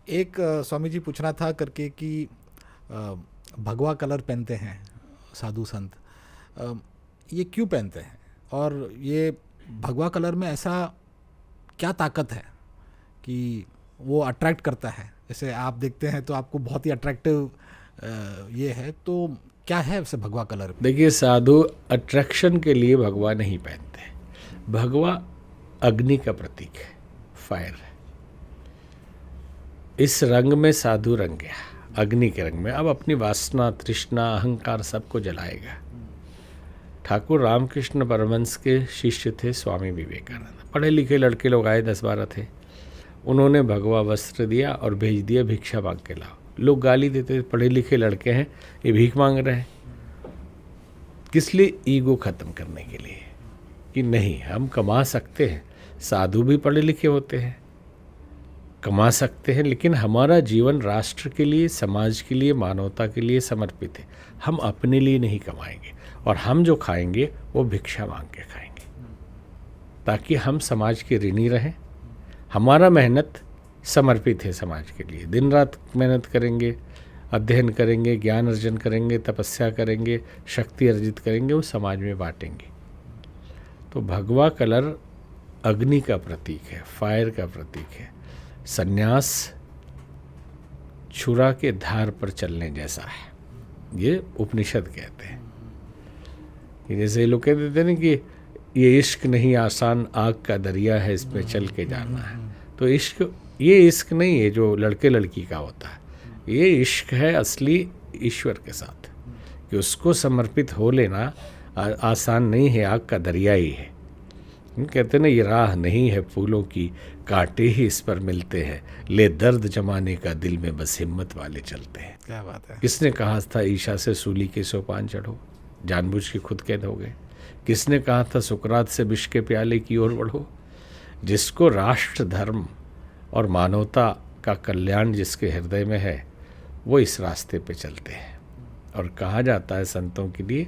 एक स्वामी जी पूछना था करके कि भगवा कलर पहनते हैं साधु संत, अ, ये क्यों पहनते हैं? और ये भगवा कलर में ऐसा क्या ताकत है कि वो अट्रैक्ट करता है? जैसे आप देखते हैं तो आपको बहुत ही अट्रैक्टिव ये है, तो क्या है वैसे भगवा कलर में? देखिए, साधु अट्रैक्शन के लिए भगवा नहीं पहनते। भगवा अग्नि का प्रतीक है, फायर है। इस रंग में साधु रंग गया, अग्नि के रंग में। अब अपनी वासना, तृष्णा, अहंकार सबको जलाएगा। ठाकुर रामकृष्ण परमहंस के शिष्य थे स्वामी विवेकानंद। पढ़े लिखे लड़के लोग आए, 10-12 थे। उन्होंने भगवा वस्त्र दिया और भेज दिया, भिक्षा मांग के लाओ। लोग गाली देते, पढ़े लिखे लड़के हैं, ये भीख मांग रहे हैं। किस लिए? ईगो खत्म करने के लिए कि नहीं, हम कमा सकते हैं। साधु भी पढ़े लिखे होते हैं, कमा सकते हैं, लेकिन हमारा जीवन राष्ट्र के लिए, समाज के लिए, मानवता के लिए समर्पित है। हम अपने लिए नहीं कमाएंगे, और हम जो खाएंगे वो भिक्षा मांग के खाएंगे, ताकि हम समाज के ऋणी रहें। हमारा मेहनत समर्पित है समाज के लिए। दिन रात मेहनत करेंगे, अध्ययन करेंगे, ज्ञान अर्जन करेंगे, तपस्या करेंगे, शक्ति अर्जित करेंगे, वो समाज में बांटेंगे। तो भगवा कलर अग्नि का प्रतीक है, फायर का प्रतीक है। संन्यास छुरा के धार पर चलने जैसा है, ये उपनिषद कहते हैं। कि जैसे लोग कह देते हैं कि ये इश्क नहीं आसान आग का दरिया है, इसमें चल के जाना है। तो इश्क, ये इश्क नहीं है जो लड़के लड़की का होता है। ये इश्क है असली ईश्वर के साथ, कि उसको समर्पित हो लेना आसान नहीं है, आग का दरिया ही है। कहते ना, ये राह नहीं है फूलों की, कांटे ही इस पर मिलते हैं, ले दर्द जमाने का दिल में बस हिम्मत वाले चलते हैं। क्या बात है! किसने कहा था ईशा से सूली के सोपान चढ़ो, जानबूझ के खुद कैद हो गए? किसने कहा था सुकरात से विष के प्याले की ओर बढ़ो? जिसको राष्ट्र, धर्म और मानवता का कल्याण जिसके हृदय में है, वो इस रास्ते पे चलते हैं। और कहा जाता है संतों के लिए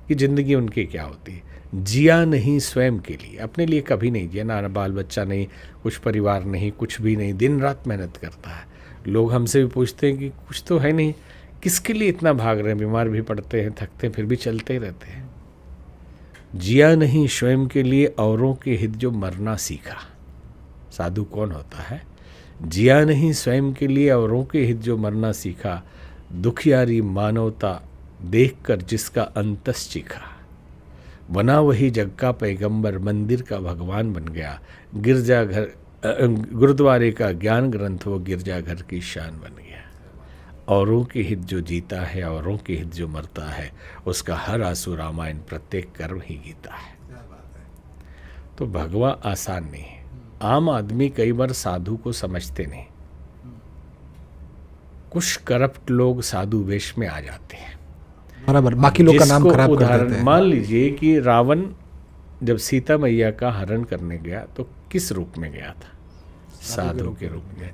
कि जिंदगी उनकी क्या होती है, जिया नहीं स्वयं के लिए, अपने लिए कभी नहीं जिया, ना बाल बच्चा नहीं, कुछ परिवार नहीं, कुछ भी नहीं, दिन रात मेहनत करता है। लोग हमसे भी पूछते हैं कि कुछ तो है नहीं, किसके लिए इतना भाग रहे हैं? बीमार भी पड़ते हैं, थकते हैं, फिर भी चलते रहते हैं। जिया नहीं स्वयं के लिए, औरों के हित जो मरना सीखा। साधु कौन होता है? जिया नहीं स्वयं के लिए, औरों के हित जो मरना सीखा, दुखियारी मानवता देखकर जिसका अंतस चीखा, बना वही जग का पैगंबर, मंदिर का भगवान बन गया, गिरजाघर गुरुद्वारे का ज्ञान ग्रंथ वो गिरजाघर की शान बन गया। औरों के हित जो जीता है, औरों के हित जो मरता है, उसका हर आंसू रामायण, प्रत्येक कर्म ही गीता है। तो भगवा आसान नहीं है। आम आदमी कई बार साधु को समझते नहीं। कुछ करप्ट लोग साधु वेश में आ जाते हैं, बराबर, बाकी लोग का नाम खराब कर देते उदाहरण हैं। मान लीजिए कि रावण जब सीता मैया का हरण करने गया तो किस रूप में गया था? साधु के रूप में।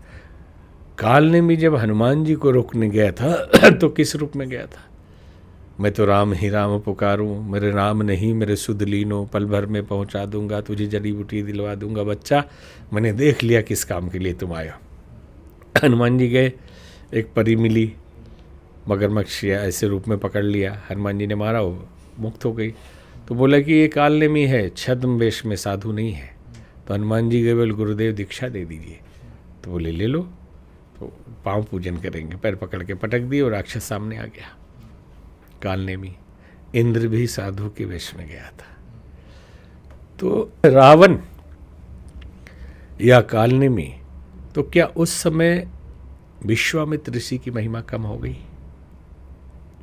कालनेमी जब हनुमान जी को रोकने गया था तो किस रूप में गया था? मैं तो राम ही राम पुकारूं, मेरे नाम नहीं मेरे सुध लीनो, पल भर में पहुंचा दूंगा, तुझे जड़ी बूटी दिलवा दूंगा। बच्चा, मैंने देख लिया किस काम के लिए तुम आए हो। हनुमान जी गए, एक परी मिली, मगरमच्छ ऐसे रूप में पकड़ लिया, हनुमान जी ने मारा, वो मुक्त हो गई। तो बोला कि ये कालनेमी है, छद्म वेश में, साधु नहीं है। तो हनुमान जी गए, बोले गुरुदेव दीक्षा दे दीजिए। तो बोले ले लो। तो पाँव पूजन करेंगे, पैर पकड़ के पटक दिए और राक्षस सामने आ गया, कालनेमी। इंद्र भी साधु के वेश में गया था। तो रावण या कालनेमी, तो क्या उस समय विश्वामित्र ऋषि की महिमा कम हो गई?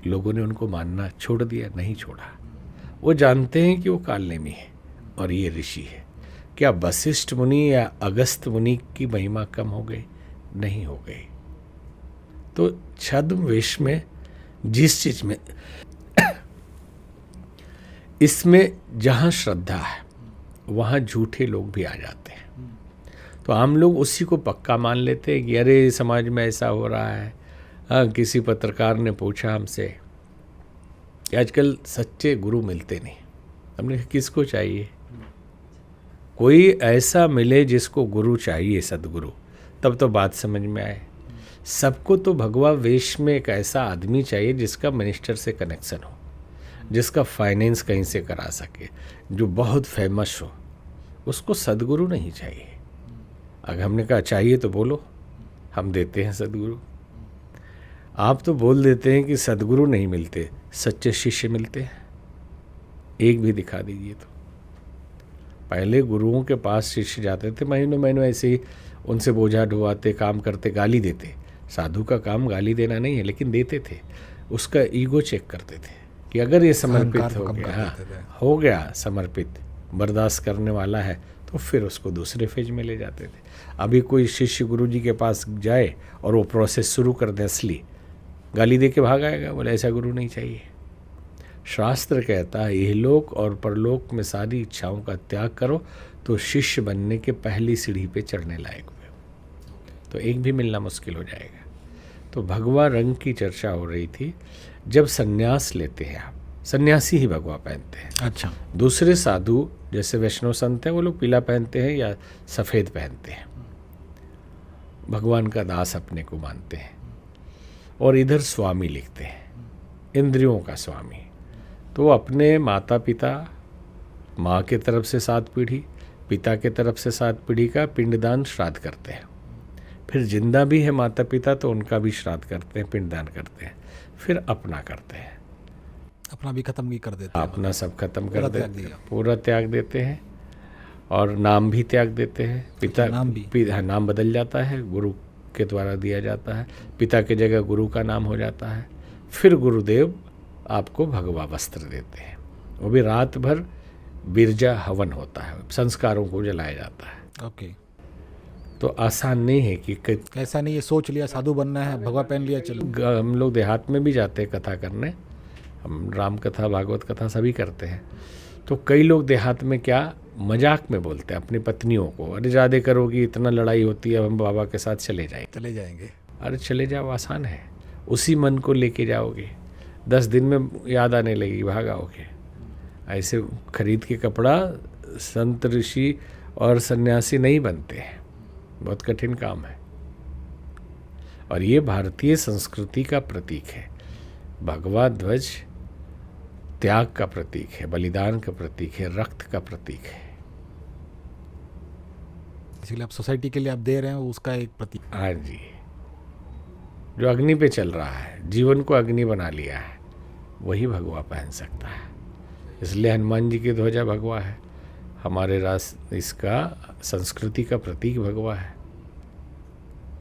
लोगों ने उनको मानना छोड़ दिया? नहीं छोड़ा। वो जानते हैं कि वो कालनेमी है और ये ऋषि है। क्या वशिष्ठ मुनि या अगस्त मुनि की महिमा कम हो गई? नहीं हो गई। तो छद्म वेश में जिस चीज में इसमें जहां श्रद्धा है वहां झूठे लोग भी आ जाते हैं। तो हम लोग उसी को पक्का मान लेते हैं कि अरे समाज में ऐसा हो रहा है। किसी पत्रकार ने पूछा हमसे कि आजकल सच्चे गुरु मिलते नहीं। हमने कहा किसको चाहिए? कोई ऐसा मिले जिसको गुरु चाहिए, सदगुरु, तब तो बात समझ में आए। सबको तो भगवा वेश में एक ऐसा आदमी चाहिए जिसका मिनिस्टर से कनेक्शन हो, जिसका फाइनेंस कहीं से करा सके, जो बहुत फेमस हो। उसको सदगुरु नहीं चाहिए। अगर हमने कहा चाहिए तो बोलो, हम देते हैं सदगुरु। आप तो बोल देते हैं कि सदगुरु नहीं मिलते, सच्चे शिष्य मिलते हैं। एक भी दिखा दीजिए तो। पहले गुरुओं के पास शिष्य जाते थे, महीनों महीनों ऐसे ही उनसे बोझा ढुआते, काम करते, गाली देते। साधु का काम गाली देना नहीं है, लेकिन देते थे। उसका ईगो चेक करते थे कि अगर ये समर्पित हो गया, हो गया समर्पित, बर्दाश्त करने वाला है, तो फिर उसको दूसरे फेज में ले जाते थे। अभी कोई शिष्य गुरु जी के पास जाए और वो प्रोसेस शुरू कर दे असली, गाली दे के भाग आएगा, बोले ऐसा गुरु नहीं चाहिए। शास्त्र कहता है इहलोक और परलोक में सारी इच्छाओं का त्याग करो तो शिष्य बनने के पहली सीढ़ी पे चढ़ने लायक हुए, तो एक भी मिलना मुश्किल हो जाएगा। तो भगवा रंग की चर्चा हो रही थी। जब सन्यास लेते हैं आप, सन्यासी ही भगवा पहनते हैं। अच्छा। दूसरे साधु जैसे वैष्णव संत हैं, वो लोग पीला पहनते हैं या सफ़ेद पहनते हैं। भगवान का दास अपने को मानते हैं। और इधर स्वामी लिखते हैं, इंद्रियों का स्वामी। तो अपने माता पिता, माँ के तरफ से 7 पीढ़ी, पिता के तरफ से 7 पीढ़ी का पिंडदान श्राद्ध करते हैं। फिर जिंदा भी है माता पिता तो उनका भी श्राद्ध करते हैं, पिंडदान करते हैं। फिर अपना करते हैं, अपना भी खत्म भी कर देते हैं, अपना सब खत्म कर देते हैं, पूरा त्याग देते हैं। और नाम भी त्याग देते हैं। पिता नाम भी नाम बदल जाता है, गुरु के द्वारा दिया जाता है। पिता की जगह गुरु का नाम हो जाता है। फिर गुरुदेव आपको भगवा वस्त्र देते हैं। वो भी रात भर बिरजा हवन होता है, संस्कारों को जलाया जाता है। ओके। तो आसान नहीं है कि ऐसा नहीं है सोच लिया साधु बनना है, भगवा पहन लिया चलो। हम लोग देहात में भी जाते हैं कथा करने, हम राम कथा भागवत कथा सभी करते हैं। तो कई लोग देहात में क्या मजाक में बोलते हैं अपनी पत्नियों को, अरे ज़्यादा करोगी, इतना लड़ाई होती है, हम बाबा के साथ चले जाएंगे। अरे चले जाओ, आसान है। उसी मन को लेके जाओगे, 10 दिन में याद आने लगेगी, भाग आओगे। ऐसे खरीद के कपड़ा संत ऋषि और सन्यासी नहीं बनते हैं, बहुत कठिन काम है। और ये भारतीय संस्कृति का प्रतीक है। भगवा ध्वज त्याग का प्रतीक है, बलिदान का प्रतीक है, रक्त का प्रतीक है। इसलिए आप सोसाइटी के लिए आप दे रहे हैं, उसका एक प्रतीक। हाँ जी, जो अग्नि पे चल रहा है, जीवन को अग्नि बना लिया है, वही भगवा पहन सकता है। इसलिए हनुमान जी की ध्वजा भगवा है। हमारे इसका संस्कृति का प्रतीक भगवा है।